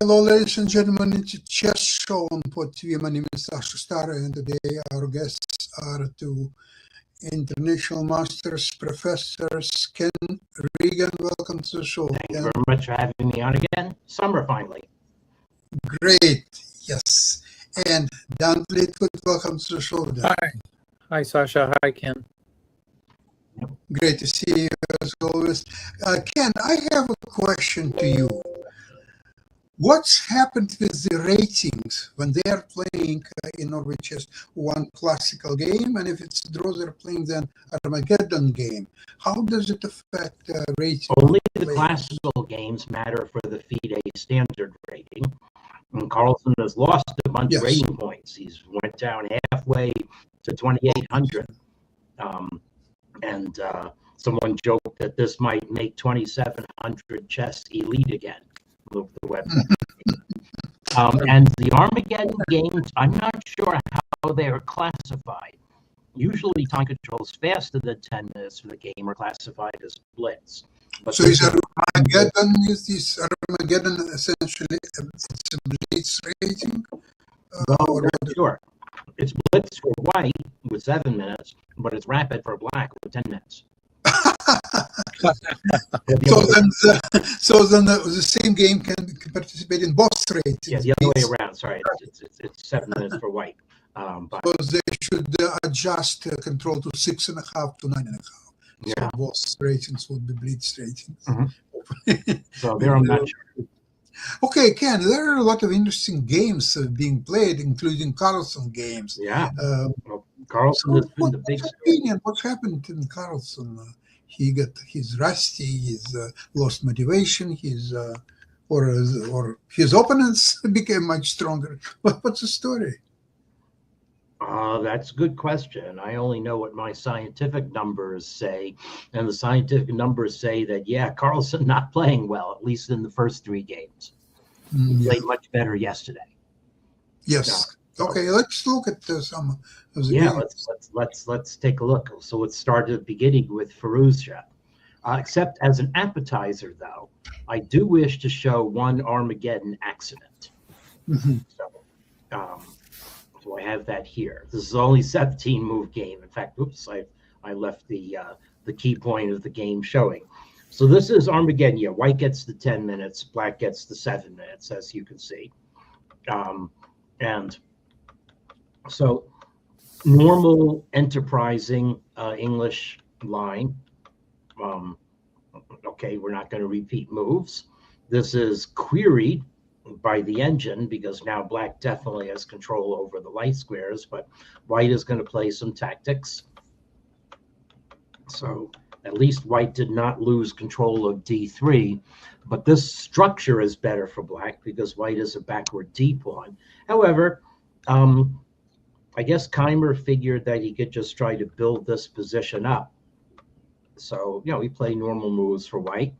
Hello, ladies and gentlemen. It's a chess show on Pod TV. My name is Sasha Star, and today our guests are two international masters, professors, Ken Regan. Welcome to the show. Thank you very much for having me on again. Summer finally. Great, yes. And Dan Fleetwood, welcome to the show, Dan. Hi, Sasha. Hi, Ken. Great to see you as always. Ken, I have a question to you. What's happened with the ratings when they are playing in Norway Chess one classical game, and if it's draw, they're playing then Armageddon game? How does it affect ratings? Only the classical games matter for the FIDE standard rating. And Carlsen has lost a bunch of rating points. He's went down halfway to 2,800. Someone joked that this might make 2,700 chess elite again. Move the website. And the Armageddon games, I'm not sure how they are classified. Usually time controls faster than 10 minutes for the game are classified as blitz. But so is Armageddon essentially it's a blitz rating? No, not sure. It's blitz for white with 7 minutes, but it's rapid for black with 10 minutes. So then the same game can participate in both ratings. Yeah, the other way around. Sorry, it's 7 minutes for white. So they should adjust control to 6.5 to 9.5. Yeah. So both ratings would be blitz ratings. Mm-hmm. So there I'm not sure. Okay, Ken, there are a lot of interesting games being played, including Carlsen games. Yeah. Carlsen has been the big opinion. What's happened in Carlsen? He's rusty. He's lost motivation. Or his opponents became much stronger. What's the story? That's a good question. I only know what my scientific numbers say, and the scientific numbers say that Carlsen not playing well, at least in the first 3 games. He played much better yesterday. Yes. Okay, let's look at some of the games. Let's take a look. So let's start at the beginning with Firouzja. Except as an appetizer, though, I do wish to show one Armageddon accident. Mm-hmm. So I have that here. This is only 17 move game. In fact, I left the key point of the game showing. So this is Armageddon. Yeah, white gets the 10 minutes, black gets the 7 minutes, as you can see. And so normal enterprising English line. Okay, we're not going to repeat moves. This is queried by the engine because now black definitely has control over the light squares, but white is going to play some tactics. So at least white did not lose control of d3, but this structure is better for black because white is a backward d pawn. However, I guess Keimer figured that he could just try to build this position up. So, he played normal moves for white.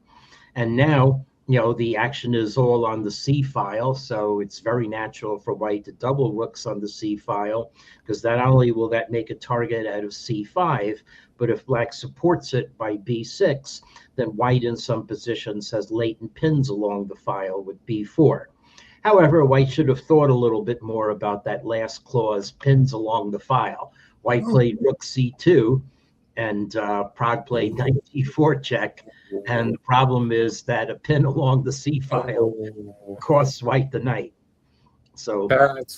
And now, the action is all on the C file. So it's very natural for white to double rooks on the C file, because not only will that make a target out of C5, but if black supports it by B6, then white in some positions has latent pins along the file with B4. However, white should have thought a little bit more about that last clause, pins along the file. White played rook c2, and Prague played knight d4 check. And the problem is that a pin along the c file costs white the knight. So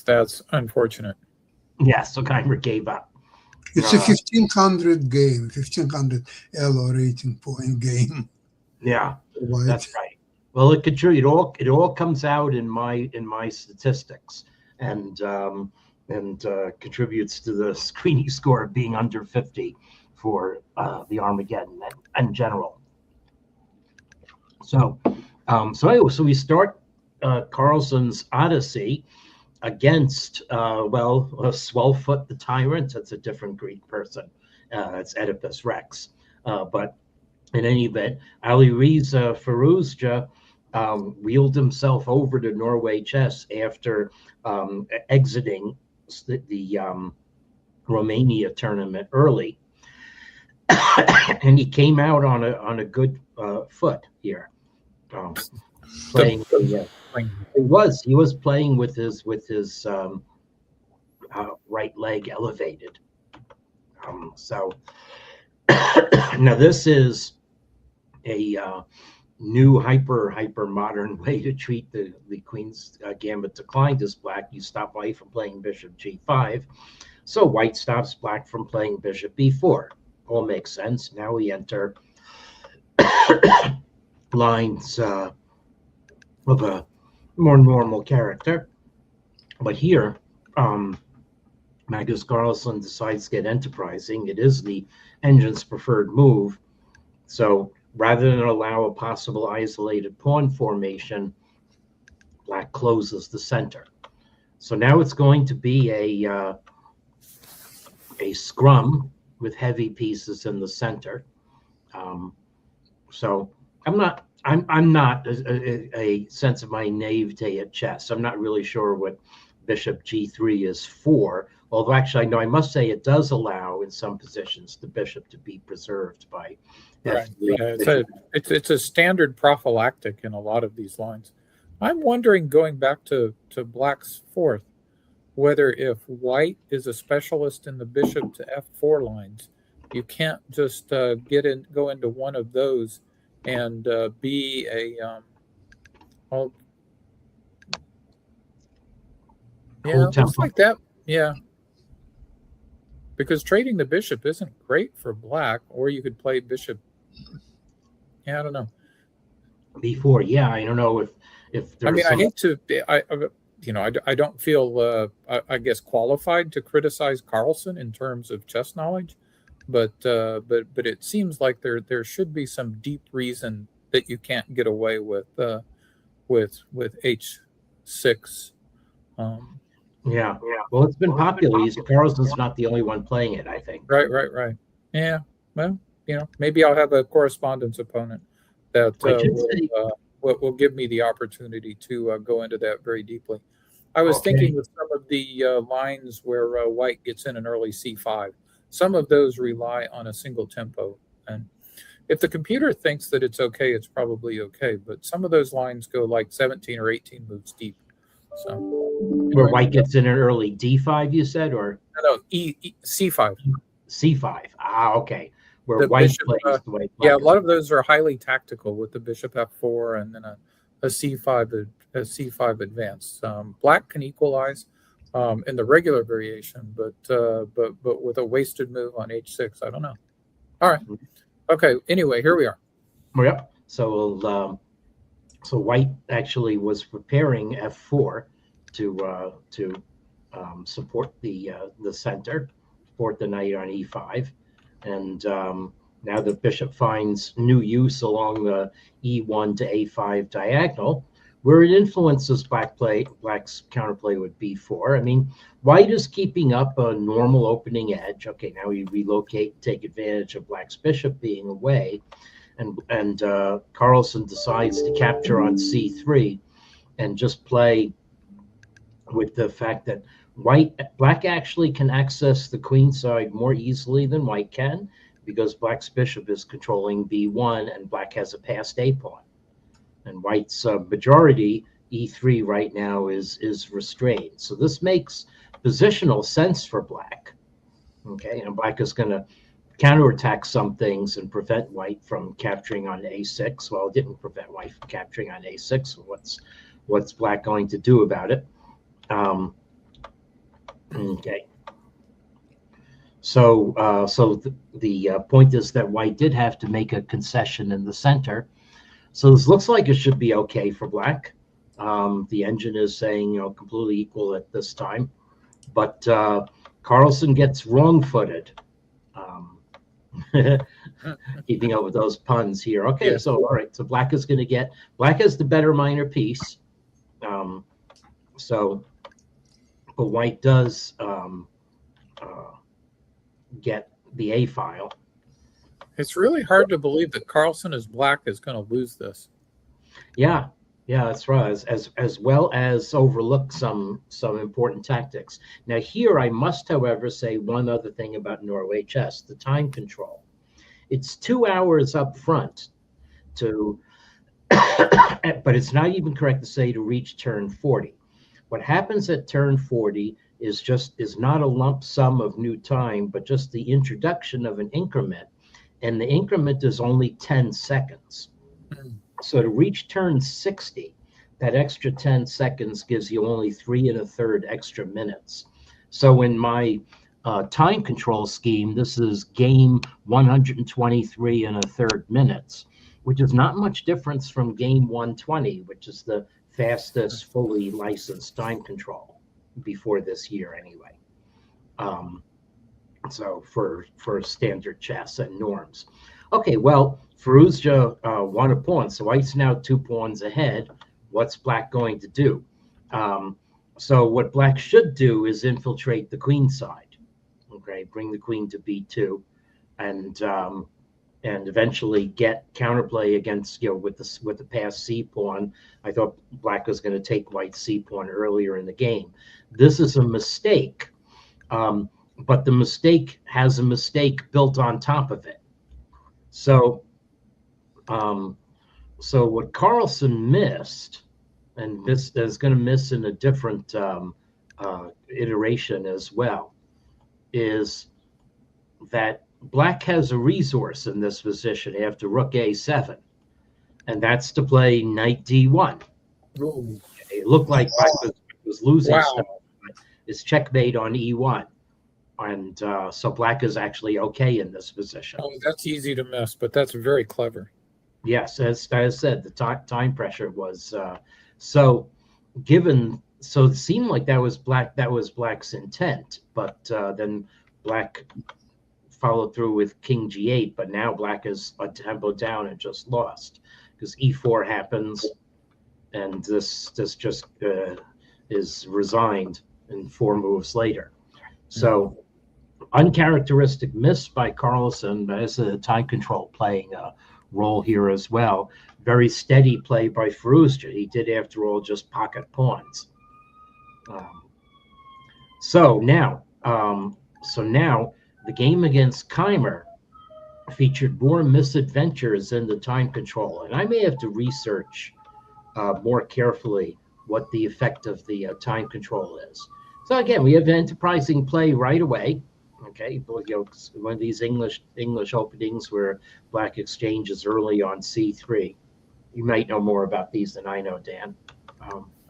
that's unfortunate. Yeah, so Keimer gave up. It's a 1500 game, 1500 ELO rating point game. Yeah, that's right. Well, it all comes out in my statistics, and contributes to the screening score being under 50 for the Armageddon in general. So we start Carlsen's Odyssey against Swellfoot the Tyrant. That's a different Greek person. It's Oedipus Rex, but in any event, Alireza Firouzja wheeled himself over to Norway Chess after exiting the Romania tournament early, and he came out on a good foot here, playing He was playing with his right leg elevated. So now this is a new hyper modern way to treat the queen's gambit declined as black. You stop white from playing bishop g5, so white stops black from playing bishop b4. All makes sense. Now we enter lines of a more normal character, but here Magnus Carlsen decides to get enterprising. It is the engine's preferred move, so rather than allow a possible isolated pawn formation, black closes the center. So now it's going to be a scrum with heavy pieces in the center. So I'm not a sense of my naivete at chess. I'm not really sure what bishop g3 is for. Although actually, no, I must say it does allow in some positions the bishop to be preserved by right. It's a standard prophylactic in a lot of these lines. I'm wondering, going back to black's fourth, whether if white is a specialist in the bishop to f4 lines, you can't just go into one of those and be a looks like that. Yeah. Because trading the bishop isn't great for black, or you could play bishop. Yeah, I don't know. Before, yeah, I don't know if there's. I mean, I hate to. I don't feel I guess qualified to criticize Carlsen in terms of chess knowledge, but it seems like there should be some deep reason that you can't get away with h6. Yeah. Well, it's been popular. Carlsen's not the only one playing it, I think. Right. Yeah. Well, maybe I'll have a correspondence opponent that will give me the opportunity to go into that very deeply. I was thinking with some of the lines where white gets in an early c5. Some of those rely on a single tempo, and if the computer thinks that it's okay, it's probably okay. But some of those lines go like 17 or 18 moves deep. So where white gets in an early d5, you said, or no, c5. C5. Okay. Where white plays the way. Yeah, a lot of those are highly tactical with the bishop f4 and then a c5 advance. Black can equalize in the regular variation, but with a wasted move on h6, I don't know. All right. Okay. Anyway, here we are. Yep. So so white actually was preparing f4 to support the center, support the knight on e5, and now the bishop finds new use along the e1 to a5 diagonal, where it influences black's counterplay with b4. I mean, white is keeping up a normal opening edge. Okay, now we relocate, take advantage of black's bishop being away, and Carlsen decides to capture on c3 and just play with the fact that black actually can access the queen side more easily than white can, because black's bishop is controlling b1 and black has a passed a pawn, and white's majority e3 right now is restrained. So this makes positional sense for black. Okay, and black is going to counterattack some things and prevent white from capturing on a6. Well, it didn't prevent white from capturing on a6. So what's black going to do about it? Okay. So the point is that white did have to make a concession in the center. So this looks like it should be okay for black. The engine is saying completely equal at this time, but Carlsen gets wrong-footed. Keeping up with those puns here. Okay, yeah. So all right, so black has the better minor piece. But white does get the a file. It's really hard to believe that Carlsen as black is going to lose this. Yeah, that's right. As well as overlook some important tactics. Now here I must, however, say one other thing about Norway chess: the time control. It's 2 hours up front to but it's not even correct to say to reach turn 40. What happens at turn 40 is not a lump sum of new time, but just the introduction of an increment, and the increment is only 10 seconds. So to reach turn 60, that extra 10 seconds gives you only 3 1/3 extra minutes. So in my time control scheme, this is game 123 1/3 minutes, which is not much difference from game 120, which is the fastest fully licensed time control before this year anyway. So for standard chess and norms. Okay, well, Firouzja won a pawn, so White's now 2 pawns ahead. What's Black going to do? So what Black should do is infiltrate the queen side. Okay, bring the queen to b2, and eventually get counterplay against, with the passed c pawn. I thought Black was going to take White's c pawn earlier in the game. This is a mistake, but the mistake has a mistake built on top of it. So, so what Carlsen missed, and this is going to miss in a different iteration as well, is that Black has a resource in this position after rook a7, and that's to play knight d1. Ooh. It looked like Black was losing. Wow. It's checkmate on e1, and so Black is actually okay in this position. Oh, that's easy to miss, but that's very clever. Yes, as I said, the time pressure was so given. So it seemed like that was Black's intent, but then Black followed through with king g8, but now Black is a tempo down and just lost because e4 happens, and this just is resigned in 4 moves later. So uncharacteristic miss by Carlsen, as a time control playing a role here as well. Very steady play by Firouzja. He did, after all, just pocket pawns. So now the game against Keymer featured more misadventures in the time control, and I may have to research more carefully what the effect of the time control is. So again, we have enterprising play right away. Okay, one of these English openings where Black exchanges early on c3. You might know more about these than I know, Dan.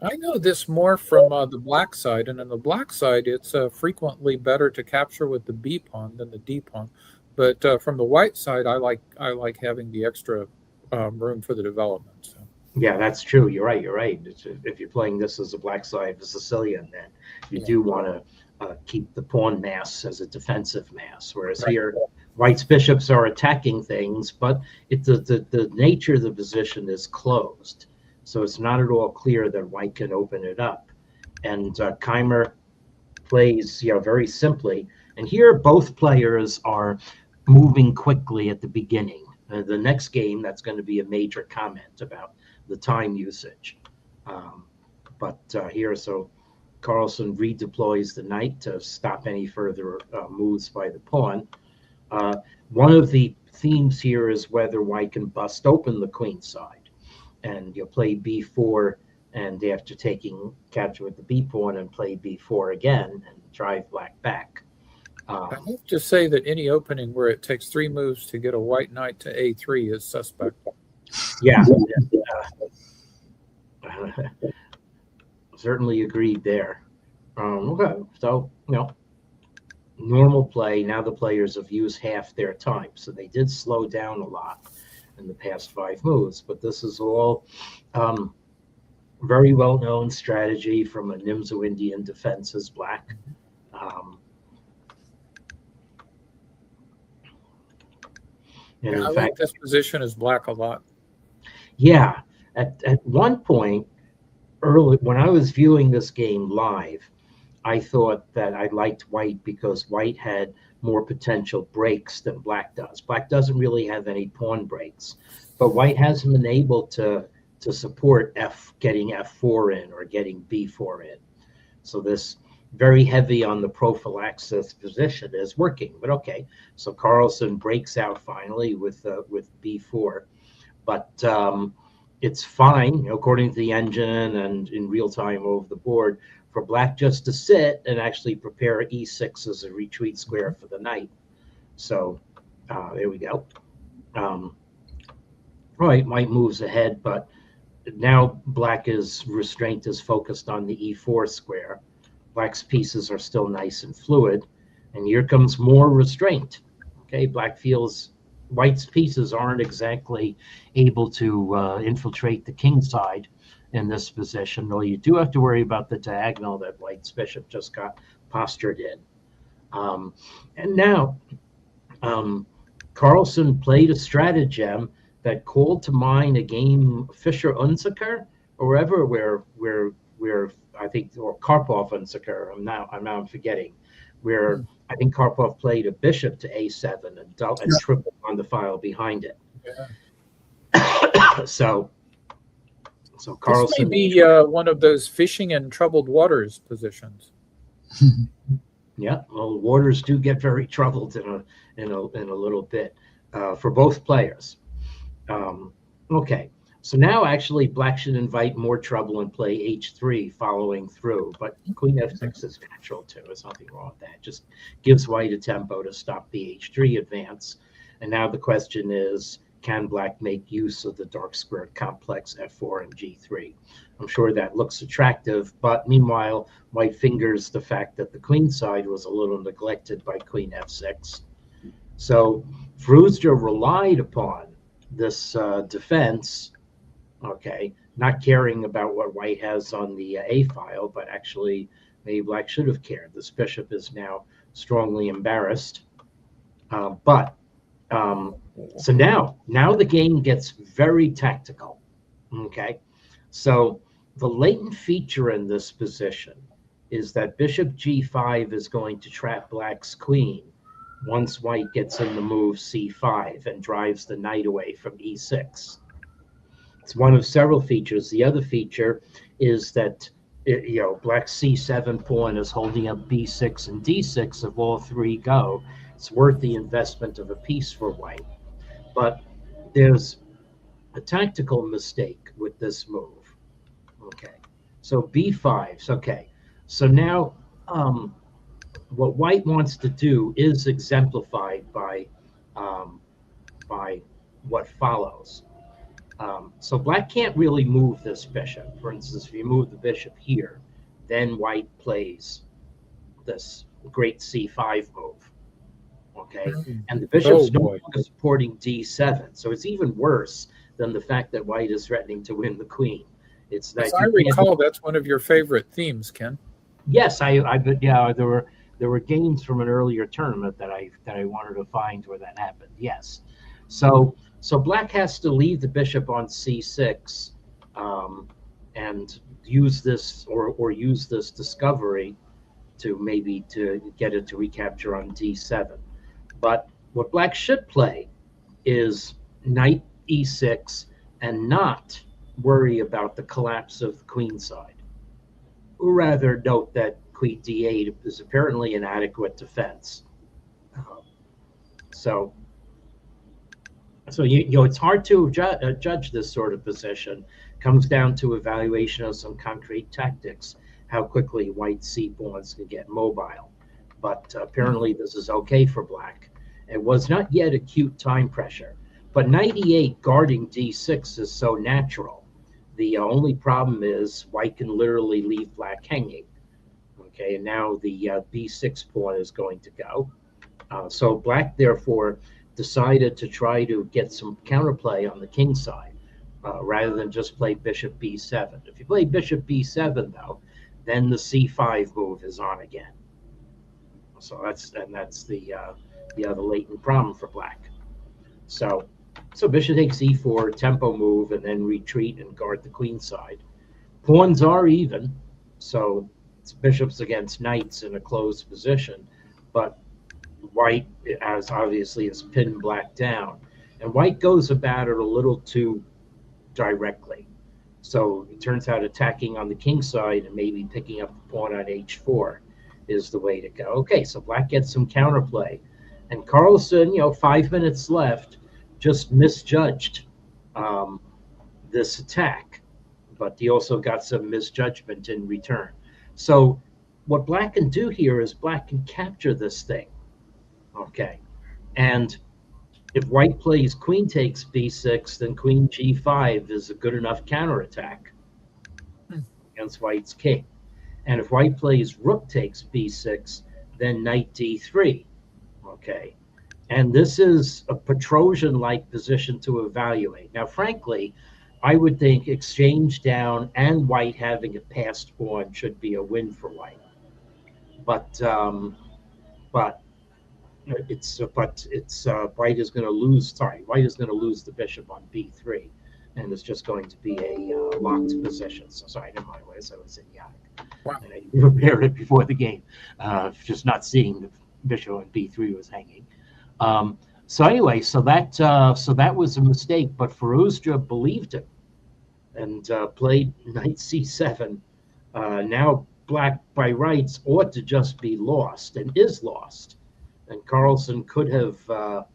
I know this more from the Black side, and on the Black side, it's frequently better to capture with the B pawn than the D pawn. But from the White side, I like having the extra room for the development. So. Yeah, that's true. You're right. If you're playing this as a Black side of Sicilian, then you do want to keep the pawn mass as a defensive mass. Whereas here, White's bishops are attacking things, but the nature of the position is closed. So it's not at all clear that White can open it up. And Keymer plays very simply. And here both players are moving quickly at the beginning. The next game, that's going to be a major comment about the time usage. But here, so Carlsen redeploys the knight to stop any further moves by the pawn. One of the themes here is whether White can bust open the queen side. And you'll play b4, and after taking capture with the b pawn, and play b4 again and drive Black back. I have to say that any opening where it takes 3 moves to get a white knight to a3 is suspect. Yeah. Certainly agreed there. Okay, so normal play. Now the players have used half their time, so they did slow down a lot in the past 5 moves, but this is all very well-known strategy from a Nimzo Indian defense as Black. And I like this position as Black a lot. Yeah, at one point early when I was viewing this game live, I thought that I liked White because White had more potential breaks than Black does. Black doesn't really have any pawn breaks, but White hasn't been able to support getting f4 in or getting b4 in. So this very heavy on the prophylaxis position is working. But okay, so Carlsen breaks out finally with b4, but it's fine, according to the engine and in real time over the board, for black just to sit and actually prepare e6 as a retreat square for the knight. So there we go. All right, white moves ahead, but now black restraint is focused on the e4 square. Black's pieces are still nice and fluid, and here comes more restraint. Okay, black feels white's pieces aren't exactly able to infiltrate the king side in this position, though you do have to worry about the diagonal that white's bishop just got postured in. And now Carlsen played a stratagem that called to mind a game, Fischer-Unzicker, or wherever, where I think, or Karpov-Unzicker. I'm forgetting, where I think Karpov played a bishop to a7 and tripled on the file behind it. Yeah. So Carlsen, this may be one of those fishing in troubled waters positions. Yeah, well, waters do get very troubled in a little bit for both players. Okay, so now actually black should invite more trouble and play h3 following through, but queen f6 is natural too. There's nothing wrong with that. Just gives white a tempo to stop the h3 advance. And now the question is, can black make use of the dark squared complex f4 and g3? I'm sure that looks attractive, but meanwhile, white fingers the fact that the queen side was a little neglected by queen f6. So Frustra relied upon this defense, okay, not caring about what white has on the a file, but actually maybe black should have cared. This bishop is now strongly embarrassed. So now the game gets very tactical, okay? So the latent feature in this position is that bishop g5 is going to trap black's queen once white gets in the move c5 and drives the knight away from e6. It's one of several features. The other feature is that black's c7 pawn is holding up b6 and d6. If all three go, it's worth the investment of a piece for white. But there's a tactical mistake with this move. Okay, so b5. Okay, so now what white wants to do is exemplified by what follows. So black can't really move this bishop. For instance, if you move the bishop here, then white plays this great c5 move. Okay, and the bishop's no longer supporting d7, so it's even worse than the fact that white is threatening to win the queen. It's that, as I recall, that's one of your favorite themes, Ken. Yes, there were games from an earlier tournament that I wanted to find where that happened. Yes, so black has to leave the bishop on c6 and use this or use this discovery to get it to recapture on d7. But what black should play is knight e6 and not worry about the collapse of the queen side. Or rather, note that queen d8 is apparently an adequate defense. So it's hard to judge this sort of position. Comes down to evaluation of some concrete tactics, how quickly white c pawns can get mobile. But apparently this is okay for black. It was not yet acute time pressure, but knight e8 guarding d6 is so natural. The only problem is white can literally leave black hanging. Okay, and now the b6 pawn is going to go. So black therefore decided to try to get some counterplay on the king side rather than just play bishop b7. If you play bishop b7 though, then the c5 move is on again. So that's the other latent problem for black. So bishop takes e4, tempo move, and then retreat and guard the queen side. Pawns are even, so it's bishops against knights in a closed position, but white obviously has pinned black down, and white goes about it a little too directly. So it turns out attacking on the king side and maybe picking up the pawn on h4 is the way to go. Okay, so black gets some counterplay, and Carlsen, 5 minutes left, just misjudged this attack, but he also got some misjudgment in return. So what black can do here is black can capture this thing. Okay. And if white plays queen takes b6, then queen g5 is a good enough counterattack against white's king. And if white plays rook takes b6, then knight d3. Okay. And this is a Petrosian-like position to evaluate. Now, frankly, I would think exchange down and white having it passed pawn should be a win for white. But it's white is going to lose. Sorry, white is going to lose the bishop on b3, and it's just going to be a locked position. So sorry, never mind what I said. I was idiotic. Wow. And I prepared it before the game, just not seeing the bishop on b3 was hanging. So anyway, so that was a mistake, but Firouzja believed it and played knight c7. Now black by rights ought to just be lost and is lost. And Carlsen could have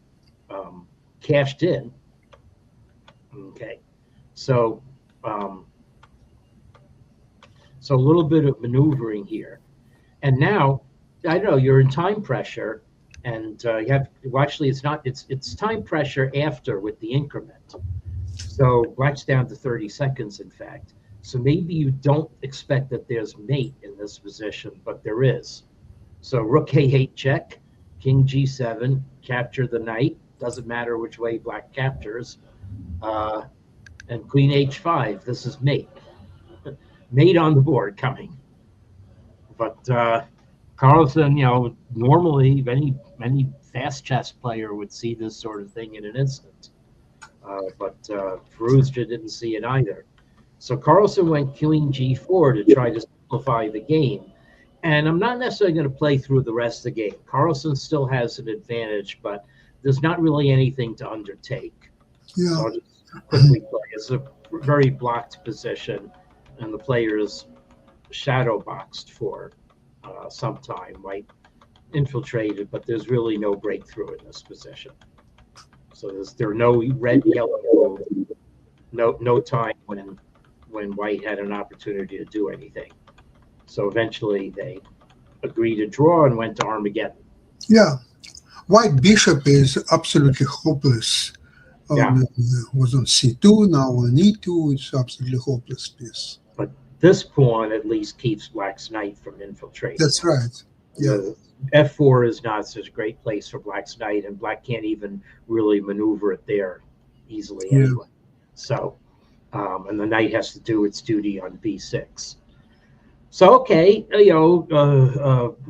cashed in. Okay, so a little bit of maneuvering here, and now I don't know, you're in time pressure, and you have actually it's time pressure after with the increment. So black's down to 30 seconds, in fact. So maybe you don't expect that there's mate in this position, but there is. So rook a8 check. King g7, capture the knight. Doesn't matter which way black captures. And queen h5. This is mate. Mate on the board coming. But Carlsen, normally any fast chess player would see this sort of thing in an instant. But Firouzja didn't see it either. So Carlsen went queen g4 to try to simplify the game. And I'm not necessarily going to play through the rest of the game. Carlsen still has an advantage, but there's not really anything to undertake. Yeah. So I'll just quickly play. It's a very blocked position, and the player is shadow boxed for some time. White infiltrated, but there's really no breakthrough in this position. So there are no red, yellow, no time when white had an opportunity to do anything. So eventually they agreed to draw and went to Armageddon. Yeah. White bishop is absolutely hopeless. Was on c2, now on e2. It's absolutely hopeless piece. But this pawn at least keeps black's knight from infiltrating. That's right. Yeah. F4 is not such a great place for black's knight, and black can't even really maneuver it there easily anyway. So, and the knight has to do its duty on b6. So, okay,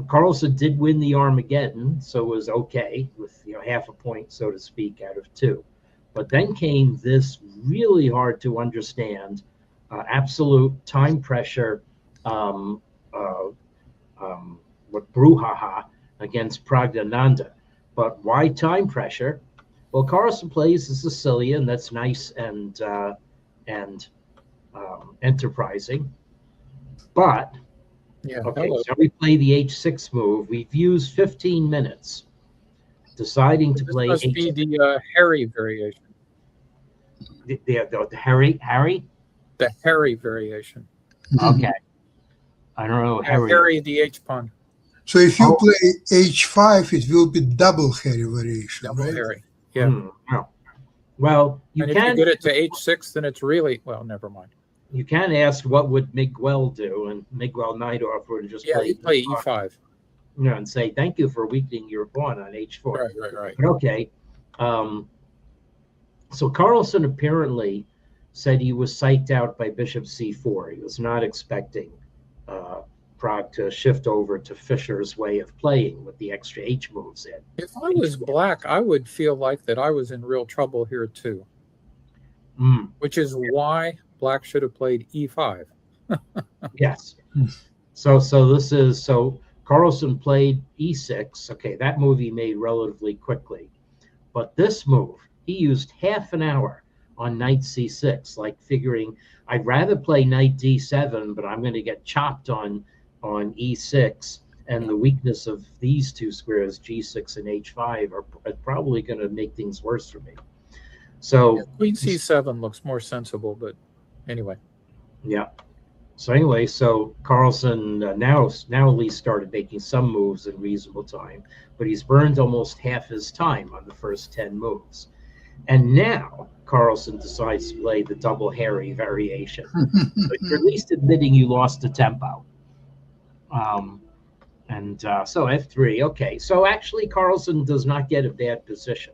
Carlsen did win the Armageddon, so it was okay with, half a point, so to speak, out of 2. But then came this really hard to understand, absolute time pressure, brouhaha against Praggnanandhaa. But why time pressure? Well, Carlsen plays the Sicilian. That's nice and enterprising. But, so we play the h6 move. We've used 15 minutes deciding to play h6. This must be the Harry variation. The Harry? The Harry variation. Okay. I don't know. Harry the H-pawn. So if you play h5, it will be double Harry variation, double right? Harry. Yeah. Well, if you get it to h6, then it's really, well, never mind. You can ask what would Miguel do, and Miguel Najdorf would just play e5. And say, thank you for weakening your pawn on h4. Right. But okay. So Carlsen apparently said he was psyched out by bishop c4. He was not expecting Pragg to shift over to Fischer's way of playing with the extra h moves in. If I was black, I would feel like that I was in real trouble here too. Which is why black should have played e5. Yes. So Carlsen played e6. Okay, that move he made relatively quickly. But this move, he used half an hour on knight c6, like figuring I'd rather play knight d7, but I'm going to get chopped on e6, and the weakness of these two squares, g6 and h5, are probably going to make things worse for me. So yeah, Queen C7 looks more sensible, but anyway. Yeah. So anyway, so Carlsen now at least started making some moves in reasonable time, but he's burned almost half his time on the first 10 moves. And now Carlsen decides to play the double Harry variation. So you're at least admitting you lost the tempo. So F3, okay. So actually Carlsen does not get a bad position.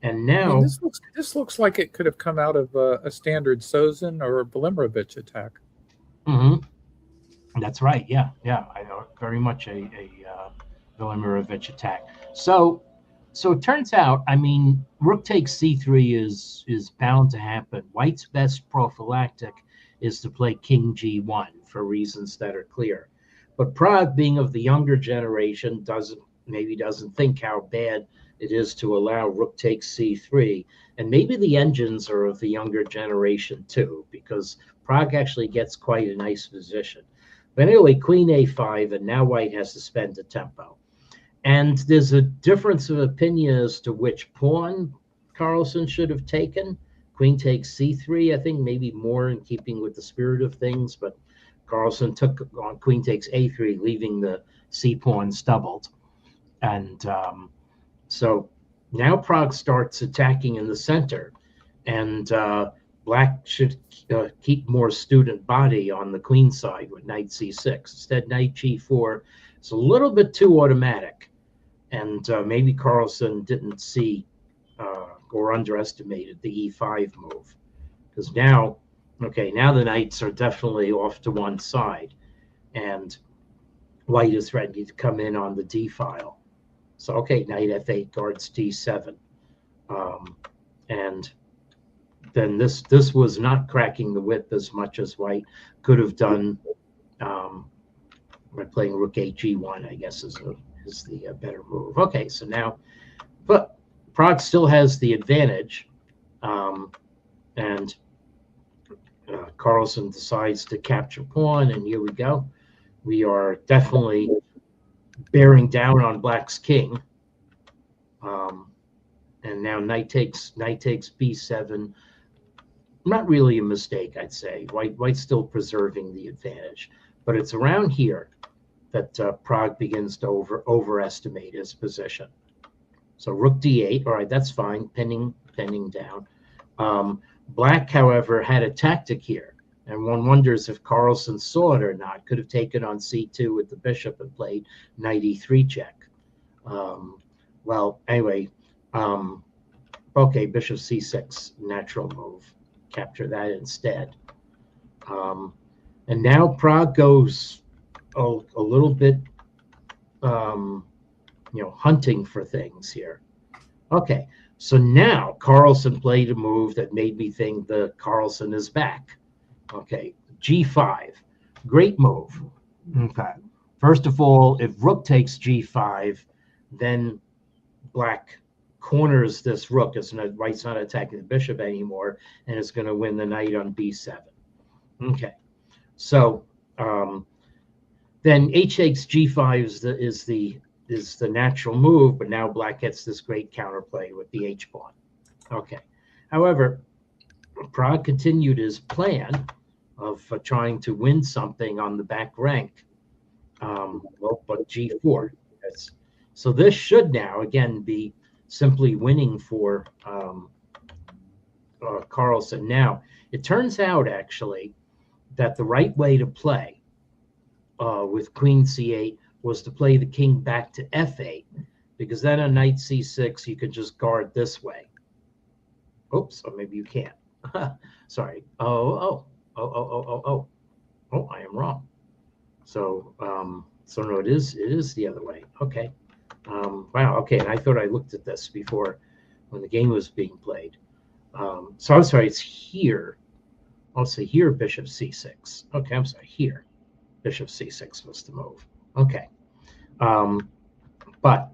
And now, I mean, this looks like it could have come out of a standard Sozin or a Velimirovich attack. That's right. Yeah, I know, very much a Velimirovich attack. So it turns out, I mean, rook takes c3 is bound to happen. White's best prophylactic is to play king g1 for reasons that are clear. But Pragg, being of the younger generation, doesn't think how bad it is to allow rook takes c3. And maybe the engines are of the younger generation too, because Pragg actually gets quite a nice position. But anyway, queen a5, and now White has to spend a tempo. And there's a difference of opinion as to which pawn Carlsen should have taken. Queen takes c3, I think maybe more in keeping with the spirit of things, but Carlsen took on queen takes a3, leaving the c pawn stubbled. And so now Pragg starts attacking in the center, and Black should keep more student body on the queen side with knight c6. Instead, knight g4 is a little bit too automatic, and maybe Carlsen didn't see or underestimated the e5 move, because now the knights are definitely off to one side, and White is ready to come in on the d file. So, okay, knight f8 guards d7. And then this was not cracking the whip as much as White could have done by playing rook g1, I guess, is the better move. Okay, so now, but Pragg still has the advantage. And Carlsen decides to capture pawn, and here we go. We are definitely bearing down on Black's king, and now knight takes b7. Not really a mistake, I'd say. White's still preserving the advantage, but it's around here that Pragg begins to overestimate his position. So rook d8, all right, that's fine, pinning down. Black, however, had a tactic here, and one wonders if Carlsen saw it or not. Could have taken on c2 with the bishop and played knight e3 check. Well, anyway, okay, bishop c6, natural move. Capture that instead. And now Pragg goes a little bit, hunting for things here. Okay, so now Carlsen played a move that made me think the Carlsen is back. Okay, g5, great move. Okay, first of all, if rook takes g5, then Black corners this rook, as White's not attacking the bishop anymore, and it's going to win the knight on b7. Okay, so then h takes g5 is the natural move, but now Black gets this great counterplay with the h pawn. Okay, however, Pragg continued his plan of trying to win something on the back rank. But g4. So this should now again be simply winning for Carlsen. Now, it turns out actually that the right way to play with queen c8 was to play the king back to f8, because then on knight c6 you could just guard this way. Oops, or maybe you can't. Sorry. Oh, I am wrong. So no, it is the other way. Okay. Wow. Okay, and I thought I looked at this before when the game was being played. So I'm sorry. It's here. I'll say here, bishop c6. Okay, I'm sorry. Here, bishop c6 was the move. Okay. But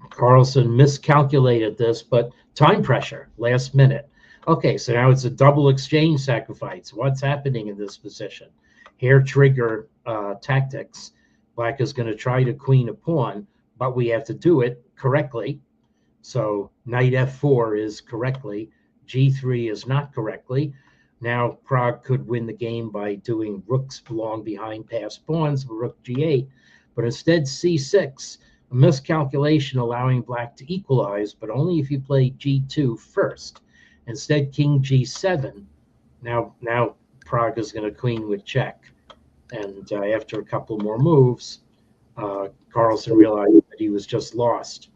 Carlsen miscalculated this, but time pressure, last minute. Okay, so now it's a double exchange sacrifice. What's happening in this position? Hair trigger tactics. Black is going to try to queen a pawn, but we have to do it correctly. So knight f4 is correctly. G3 is not correctly. Now Pragg could win the game by doing rooks belong behind passed pawns, rook g8, but instead c6, a miscalculation allowing black to equalize, but only if you play g2 first. Instead, king g7. Now Pragg is going to queen with check. And after a couple more moves, Carlsen realized that he was just lost.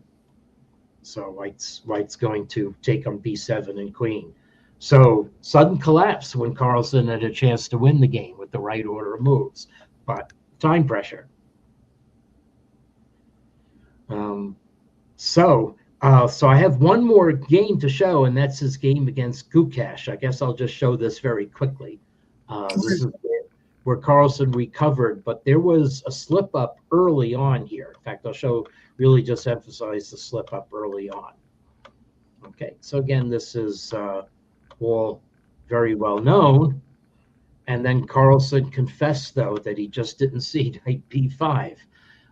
So White's going to take on b7 and queen. So sudden collapse when Carlsen had a chance to win the game with the right order of moves, but time pressure. So I have one more game to show, and that's his game against Gukash. I guess I'll just show this very quickly. This is where Carlsen recovered, but there was a slip up early on here. In fact, I'll really just emphasize the slip up early on. Okay, so again, this is all very well known. And then Carlsen confessed, though, that he just didn't see knight b5.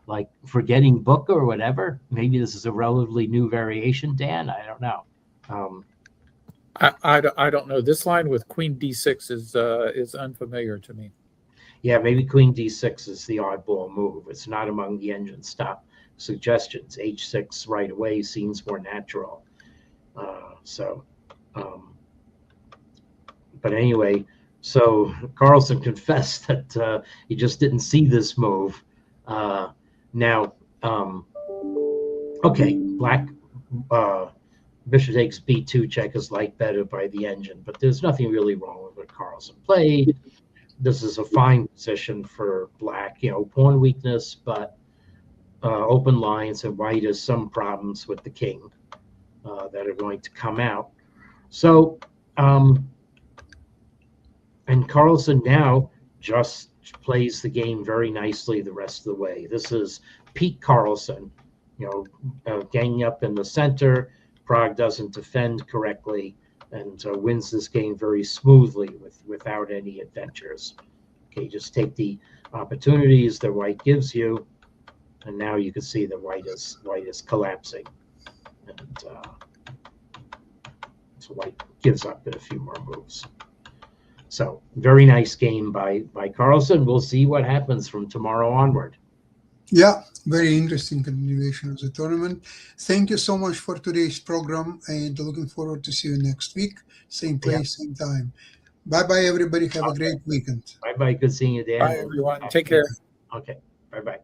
Like forgetting book or whatever. Maybe this is a relatively new variation, Dan. I don't know. I don't know. This line with queen d6 is unfamiliar to me. Yeah, maybe queen d6 is the oddball move. It's not among the engine stop suggestions. h6 right away seems more natural. But anyway, so Carlsen confessed that he just didn't see this move. Okay, black bishop takes b2 check is liked better by the engine, but there's nothing really wrong with what Carlsen played. This is a fine position for black, pawn weakness, but open lines, and white has some problems with the king that are going to come out. So, and Carlsen now just plays the game very nicely the rest of the way. This is peak Carlsen, ganging up in the center. Pragg doesn't defend correctly and wins this game very smoothly without any adventures. Okay, just take the opportunities that white gives you, and now you can see that white is collapsing, and so white gives up in a few more moves. So very nice game by Carlsen. We'll see what happens from tomorrow onward. Yeah, very interesting continuation of the tournament. Thank you so much for today's program, and looking forward to see you next week. Same place, same time. Bye-bye, everybody. Have a great weekend. Bye-bye. Good seeing you, Dan. Bye, everyone. Take care. Okay. Bye-bye.